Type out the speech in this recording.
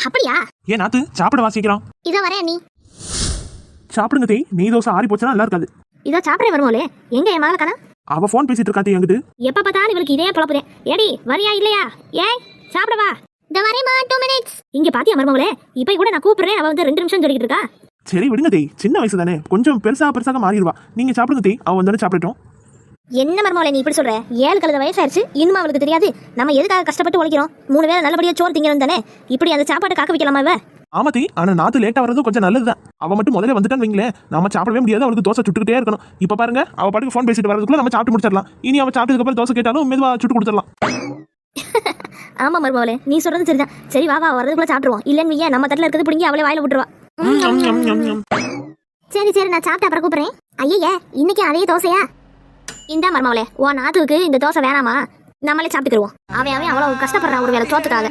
அப்படியா? ஏன் நாத்து சாப்பிட வாசிக்கிறோம். இதோ வரேன் நீ. சாப்பிடுங்க தே. நெய் தோசை ஆறி போச்சுன்னா நல்லா இருக்காது. இதோ சாப்பிடே வருவோலே. எங்க என் மகள் கணா? அவ போன் பேசிட்டு இருக்கா தே. எங்கிட்டு எப்ப பார்த்தாலும் இவளுக்கு இதே பொழப்புறேன். ஏடி வரியா இல்லையா? ஏய் சாப்பிட வா. இந்த வரேமா 2 minutes. இங்க பாத்தியா மருமகளே, இப்போ கூட நான் கூப்பிடுறேன், அவ வந்து 2 நிமிஷம் சொல்லிட்டு இருக்கா. சரி விடுங்க தே, சின்ன வயசு தானே, கொஞ்சம் பெருசாக மாறிடுவா. நீங்க சாப்பிடுங்க தே, அவ வந்து சாப்பிடட்டும். என்ன மருமகளே நீ இப்படி சொல்ற? 7 கழுத வயசாயிருச்சு, இன்னும் அவளுக்கு தெரியாது நம்ம எதுக்காக கஷ்டப்பட்டு உழைக்கிறோம். 3 வேளை நல்லபடியா சோறு திங்கணும் தானே. இப்படி அந்த சாப்பாட்டை காக்க வைக்கலாமா இவ? ஆமா தே, ஆனா நாத்து லேட்டா வரது கொஞ்சம் நல்லதுதான். அவ மட்டும் முதல்ல வந்துட்டான்னு வைங்களேன், நாம சாப்பிடவே முடியாது. அவளுக்கு தோசை சுட்டுக்கிட்டே இருக்கணும். இப்ப பாருங்க, அவ பாட்டுக்கு போன் பேசிட்டு வரதுக்குள்ள நம்ம சாப்பிட்டு முடிச்சிடலாம். இனி அவ சாப்பிட்டதுக்கு அப்புறம் தோசை கேட்டாலும் மெதுவா சுட்டு கொடுத்துடலாம். ஆமா மருமகளே நீ சொல்றது சரிதான். சரி வா வா, வரதுக்குள்ள சாப்பிடுவோம். இல்லன்னு ஏன் நம்ம தட்டுல இருக்கிறது பிடிங்கி அவளே வாயில விட்டுருவா. சரி சரி, நான் சாப்பிட்டு அப்புறம் கூப்பிடுறேன். ஐயே இன்னைக்கு அதே தோசையா? இந்த மருமகளே, உன் நாத்துக்கு இந்த தோசை வேணாமா? நம்மளே சாப்பிட்டுக்குருவோம். அவன் அவ்வளவு கஷ்டப்படுறான் ஒரு வேளை சோத்துக்காக.